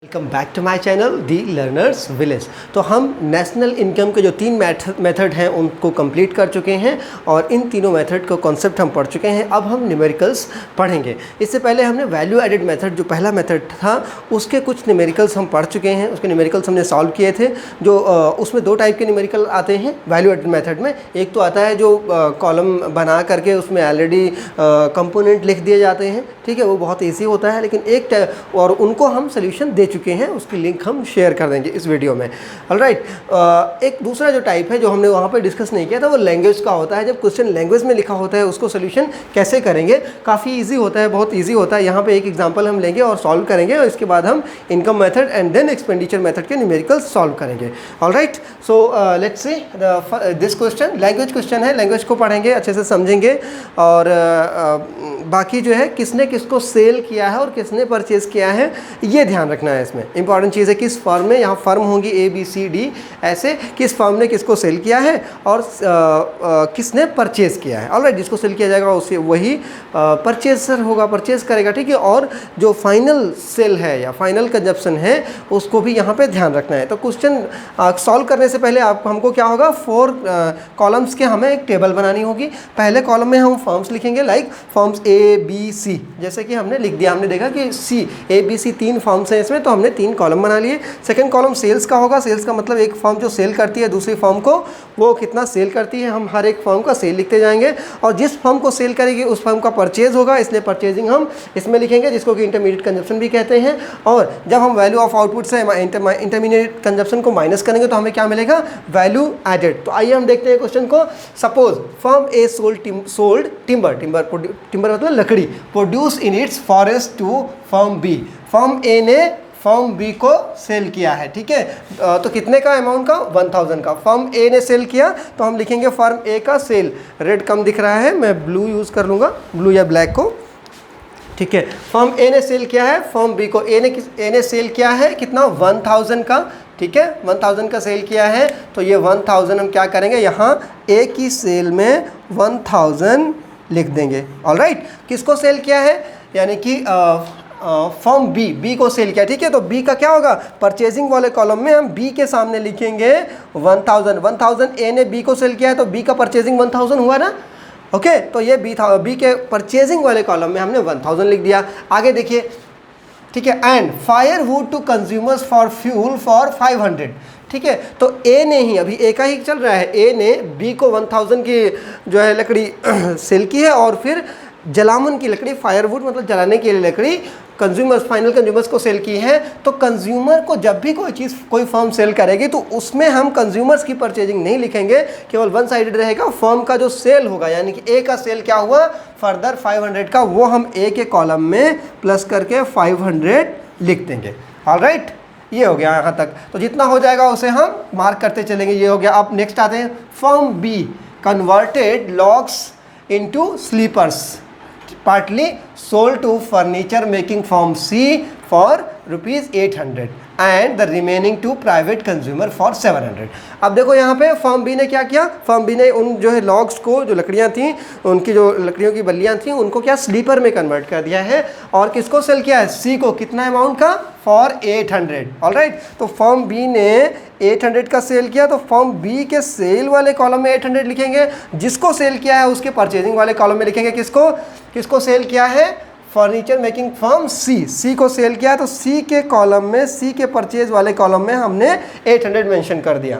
Welcome back to my channel the learners village. तो हम national income के जो 3 मेथड हैं उनको कंप्लीट कर चुके हैं और इन तीनों मेथड का कॉन्सेप्ट हम पढ़ चुके हैं। अब हम न्यूमेरिकल्स पढ़ेंगे। इससे पहले हमने वैल्यू एडेड मेथड जो पहला मेथड था उसके कुछ न्यूमेरिकल्स हम पढ़ चुके हैं। उसके न्यूमेरिकल्स हमने सॉल्व किए थे। जो उसमें 2 टाइप के न्यूमेरिकल आते हैं वैल्यू एडेड मेथड में। एक तो आता है जो कॉलम बना करके उसमें ऑलरेडी कंपोनेंट लिख दिए जाते हैं, ठीक है, वो बहुत ईजी होता है। लेकिन एक और उनको हम सोल्यूशन दे चुके हैं, उसकी लिंक हम शेयर कर देंगे इस वीडियो में। ऑलराइट, एक दूसरा जो टाइप है जो हमने वहाँ पर डिस्कस नहीं किया था वो लैंग्वेज का होता है। जब क्वेश्चन लैंग्वेज में लिखा होता है उसको सोल्यूशन कैसे करेंगे, काफ़ी इजी होता है, बहुत इजी होता है। यहाँ पे एक एग्जांपल हम लेंगे और सॉल्व करेंगे और इसके बाद हम income method and then expenditure method के न्यूमेरिकल्स सॉल्व करेंगे। Alright, so let's see this question language question है। लैंग्वेज को पढ़ेंगे, अच्छे से समझेंगे और बाकी जो है किसने किसको सेल किया है और किसने परचेज किया है ये ध्यान रखना है। इसमें इंपॉर्टेंट चीज़ है किस फर्म में, यहाँ फर्म होंगी ABCD, ऐसे किस फर्म ने किसको सेल किया है और किसने परचेज किया है। ऑलराइट, जिसको सेल किया जाएगा उसे वही परचेजर होगा, परचेज करेगा, ठीक है। और जो फाइनल सेल है या फाइनल कंजप्शन है उसको भी यहाँ पे ध्यान रखना है। तो क्वेश्चन सॉल्व करने से पहले हमको क्या होगा, 4 कॉलम्स के हमें एक टेबल बनानी होगी। पहले कॉलम में हम फर्म्स लिखेंगे, लाइक फर्म्स ABC, जैसे कि हमने लिख दिया। हमने देखा कि ABC 3 फर्म्स हैं इसमें, तो हमने 3 कॉलम बना लिए। सेकंड कॉलम सेल्स का होगा। सेल्स का मतलब एक फर्म जो सेल करती है दूसरी फर्म को, वो कितना सेल करती है, हम हर एक फर्म का सेल लिखते जाएंगे। और जिस फर्म को सेल करेगी उस फर्म का परचेज होगा, इसलिए परचेजिंग हम इसमें लिखेंगे, जिसको कि इंटरमीडिएट कंजप्शन भी कहते हैं। और जब हम वैल्यू ऑफ आउटपुट से इंटरमीडिएट कंजप्शन को माइनस करेंगे तो हमें क्या मिलेगा, वैल्यू एडेड। तो आइए हम देखते हैं क्वेश्चन को। Suppose firm A sold timber मतलब लकड़ी, produce in its forest to firm B. Firm A ने फर्म बी को सेल किया है, ठीक है। तो कितने का अमाउंट का, 1000 का फर्म ए ने सेल किया। तो हम लिखेंगे फर्म ए का सेल। रेड कम दिख रहा है, मैं ब्लू यूज़ कर लूँगा, ब्लू या ब्लैक को, ठीक है। फर्म ए ने सेल किया है फर्म बी को। ए ने सेल किया है कितना, 1000 का, ठीक है, 1000 का सेल किया है। तो ये 1000 हम क्या करेंगे, यहाँ ए की सेल में 1000 लिख देंगे। ऑलराइट, किसको सेल किया है, यानी कि फर्म बी को सेल किया, ठीक है। तो बी का क्या होगा, परचेजिंग वाले कॉलम में हम बी के सामने लिखेंगे 1000 ए ने बी को सेल किया है, तो बी का परचेजिंग 1000 हुआ ना, ओके। तो ये बी के परचेजिंग वाले कॉलम में हमने 1000 लिख दिया। आगे देखिए, ठीक है। And firewood to consumers for fuel for 500, ठीक है। तो ए ने ही, अभी ए का ही चल रहा है, ए ने बी को 1000 की जो है लकड़ी सेल की है और फिर जलावन की लकड़ी, फायरवुड मतलब जलाने के लिए लकड़ी, कंज्यूमर्स फाइनल कंज्यूमर्स को सेल की है। तो कंज्यूमर को जब भी कोई चीज़ कोई फर्म सेल करेगी तो उसमें हम कंज्यूमर्स की परचेजिंग नहीं लिखेंगे, केवल वन साइडेड रहेगा। फर्म का जो सेल होगा, यानी कि ए का सेल क्या हुआ, फर्दर 500 का, वो हम ए के कॉलम में प्लस करके 500 लिख देंगे। ऑलराइट, ये हो गया यहाँ तक। तो जितना हो जाएगा उसे हम मार्क करते चलेंगे, ये हो गया। अब नेक्स्ट आते हैं, firm B converted logs into sleepers partly sold to furniture making firm C for ₹800 and the remaining to private consumer for 700। अब देखो यहाँ पे फर्म बी ने क्या किया, फर्म बी ने उन जो है लॉग्स को, जो लकड़ियाँ थी, उनकी जो लकड़ियों की बल्लियाँ थी, उनको क्या स्लीपर में कन्वर्ट कर दिया है। और किसको सेल किया है, सी को, कितना अमाउंट का, फॉर 800। ऑलराइट, तो फर्म बी ने 800 का सेल किया, तो फर्म बी के सेल वाले कॉलम में 800 लिखेंगे। जिसको सेल किया है उसके परचेजिंग वाले कॉलम में लिखेंगे किसको सेल किया है, फर्नीचर मेकिंग फर्म सी को सेल किया है। तो सी के कॉलम में, सी के परचेज वाले कॉलम में हमने 800 मेंशन कर दिया।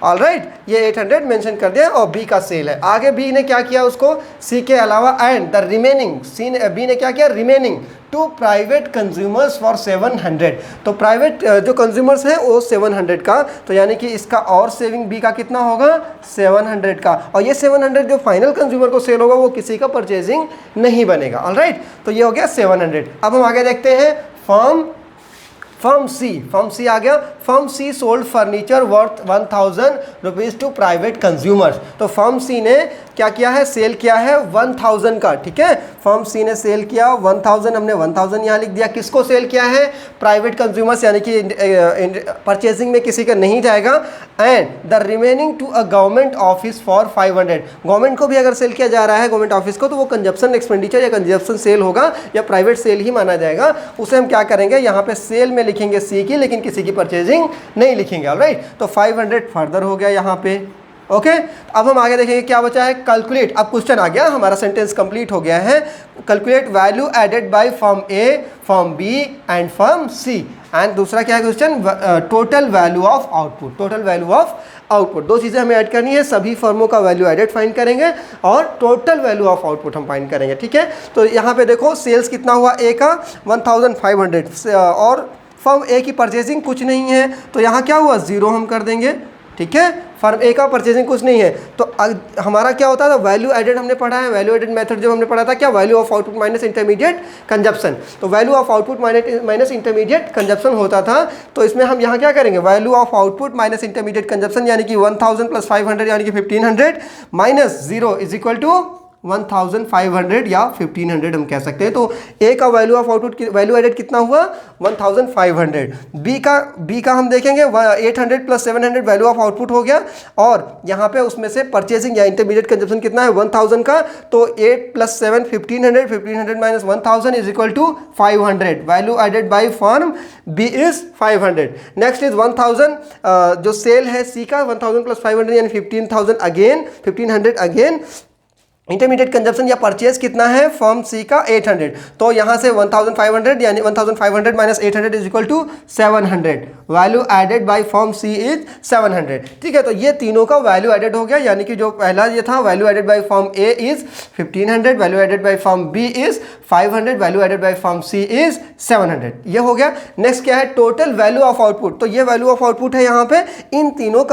ऑलराइट, ये 800 मेंशन कर दिया और बी का सेल है। आगे बी ने क्या किया, उसको सी के अलावा एंड द रिमेनिंग, बी ने क्या किया, remaining to private consumers for 700। तो प्राइवेट जो कंज्यूमर्स हैं वो 700 का, तो यानी कि इसका और सेविंग बी का कितना होगा, 700 का। और ये 700 जो फाइनल कंज्यूमर को सेल होगा वो किसी का परचेजिंग नहीं बनेगा। ऑलराइट, तो ये हो गया 700। अब हम आगे देखते हैं, फर्म सी आ गया। Firm C sold furniture worth ₹1000 to private consumers. तो फर्म सी ने क्या किया है, सेल किया है 1000 का, ठीक है। फर्म सी ने सेल किया 1000, हमने 1000 यहाँ लिख दिया। किसको सेल किया है, प्राइवेट कंज्यूमर्स, यानी कि परचेजिंग में किसी का नहीं जाएगा। And the remaining to a government office for 500, government को भी अगर सेल किया जा रहा है गवर्नमेंट ऑफिस को, तो वो कंजप्शन एक्सपेंडिचर या कंजप्शन सेल होगा या प्राइवेट सेल ही माना जाएगा। उसे हम क्या करेंगे, यहाँ पे सेल में लिखेंगे सी की, लेकिन किसी की परचेजिंग नहीं लिखेंगे। ऑलराइट, तो 500 फर्दर हो गया यहाँ पे। ओके, अब हम आगे देखेंगे क्या बचा है, कैलकुलेट। अब क्वेश्चन आ गया, हमारा सेंटेंस कंप्लीट हो गया है। Calculate value added by firm A, firm B and firm C. And दूसरा क्या है question, total value of output, total value of output. दो चीज़ें हमें ऐड करनी है, सभी फर्मों का वैल्यू एडेड फाइंड करेंगे और टोटल वैल्यू ऑफ आउटपुट हम फाइंड करेंगे, ठीक है। तो यहाँ पे देखो सेल्स कितना हुआ ए का 1500 और फर्म ए की परचेजिंग कुछ नहीं है, तो यहाँ क्या हुआ, 0 हम कर देंगे, ठीक है। फर्म ए का परचेजिंग कुछ नहीं है, तो हमारा क्या होता था, वैल्यू एडेड हमने पढ़ा है, वैल्यू एडेड मेथड जो हमने पढ़ा था क्या, value of output minus intermediate consumption. तो value of output minus intermediate consumption होता था। तो इसमें हम यहाँ क्या करेंगे, value of output minus intermediate consumption, यानी कि 1000 प्लस 500 यानी कि 1500 माइनस 0 इज इक्वल टू 1500 या 1500 हम कह सकते हैं। तो ए का value of output value added कितना हुआ, 1500। बी का हम देखेंगे 800 प्लस 700 वैल्यू ऑफ आउटपुट हो गया, और यहाँ पे उसमें से परचेजिंग या इंटरमीडिएट कंजप्शन कितना है 1000 का, तो 8 plus 7 1500, 1500 minus 1000 is equal to 500। Value added by firm B is 500। Next is 1000, जो सेल है सी का 1000 प्लस 500 यानी 1500 अगेन। इंटरमीडिएट कंजप्शन या परचेज कितना है फर्म सी का 800, तो यहाँ से 1500 यानी 1500 minus 800 is equal to 700। Value added by firm C is 700, ठीक है। तो ये तीनों का वैल्यू एडेड हो गया, यानी कि जो पहला ये था value added by firm A is 1500, value added by firm B is 500, value added by firm C is 700, ये हो गया। नेक्स्ट क्या है, टोटल वैल्यू ऑफ आउटपुट। तो ये वैल्यू ऑफ आउटपुट है यहाँ पे, इन तीनों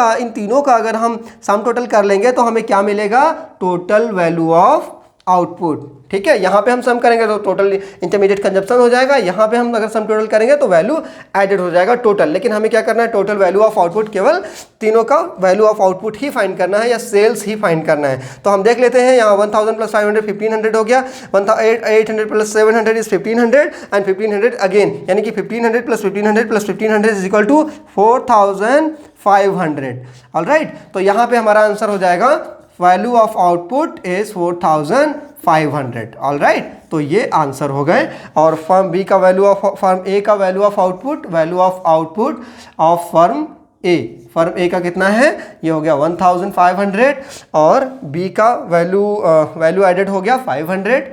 का अगर हम सम टोटल कर लेंगे तो हमें क्या मिलेगा, टोटल वैल्यू ऑफ आउटपुट, ठीक है। यहाँ पे हम सम करेंगे तो टोटल इंटरमीडिएट कंजप्शन हो जाएगा, यहाँ पे हम अगर सम टोटल करेंगे तो वैल्यू एडेड हो जाएगा टोटल। लेकिन हमें क्या करना है, टोटल वैल्यू ऑफ आउटपुट, केवल तीनों का value of output he find करना है या सेल्स ही फाइंड करना है। तो हम देख लेते हैं, यहाँ 1000 प्लस 500 1500 हो गया, 800 प्लस 700 इज 1500 एंड 1500 अगेन, यानी कि 1500 plus 1500 plus 1500 is equal to 4500। Alright, तो यहाँ पे हमारा आंसर हो जाएगा value of output is 4500। Alright, तो ये आंसर हो गए। और फर्म बी का वैल्यू ऑफ, फर्म ए का value of output, value of output of firm A का कितना है, ये हो गया 1500, और बी का वैल्यू एडेड हो गया 500।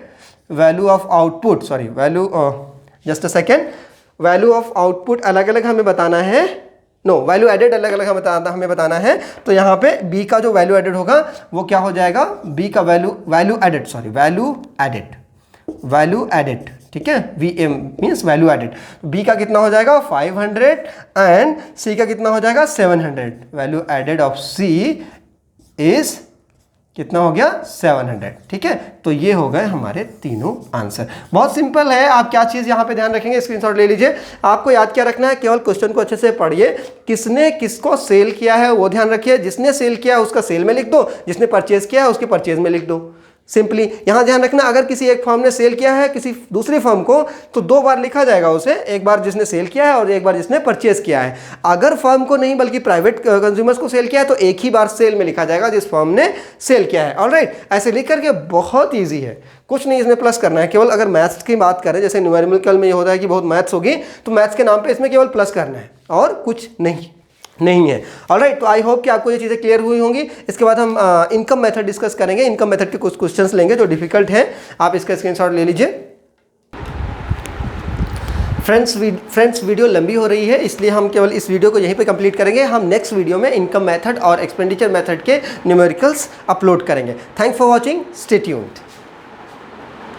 Value of output, sorry value, just a second, value of output अलग अलग हमें बताना है, वैल्यू एडेड अलग अलग हमें बताना है। तो यहाँ पे बी का जो वैल्यू एडेड होगा वो क्या हो जाएगा, बी का वैल्यू एडेड, ठीक है, VM means value added. B का कितना हो जाएगा 500 एंड सी का कितना हो जाएगा 700। Value added of C is कितना हो गया 700, ठीक है। तो ये हो गए हमारे तीनों आंसर। बहुत सिंपल है, आप क्या चीज़ यहाँ पे ध्यान रखेंगे, स्क्रीनशॉट ले लीजिए। आपको याद क्या रखना है, केवल क्वेश्चन को अच्छे से पढ़िए, किसने किसको सेल किया है वो ध्यान रखिए, जिसने सेल किया है उसका सेल में लिख दो, जिसने परचेज किया है उसके परचेज में लिख दो। सिंपली यहाँ ध्यान रखना, अगर किसी एक फर्म ने सेल किया है किसी दूसरी फर्म को, तो दो बार लिखा जाएगा उसे, एक बार जिसने सेल किया है और एक बार जिसने परचेज किया है। अगर फर्म को नहीं बल्कि प्राइवेट कंज्यूमर्स को सेल किया है तो एक ही बार सेल में लिखा जाएगा जिस फर्म ने सेल किया है। ऑलराइट, ऐसे लिख करके बहुत ईजी है, कुछ नहीं इसमें प्लस करना है। केवल अगर मैथ्स की बात करें, जैसे न्यूमेरिकल में ये होता है कि बहुत मैथ्स होगी, तो मैथ्स के नाम पर इसमें केवल प्लस करना है और कुछ नहीं है। ऑलराइट, तो आई होप कि आपको ये चीज़ें क्लियर हुई होंगी। इसके बाद हम इनकम मेथड डिस्कस करेंगे। इनकम मेथड के कुछ क्वेश्चंस लेंगे जो डिफिकल्ट हैं, आप इसका स्क्रीनशॉट ले लीजिए। फ्रेंड्स वीडियो लंबी हो रही है, इसलिए हम केवल इस वीडियो को यहीं पे कंप्लीट करेंगे। हम नेक्स्ट वीडियो में इनकम मेथड और एक्सपेंडिचर मेथड के न्यूमेरिकल्स अपलोड करेंगे। Thanks for watching, stay tuned.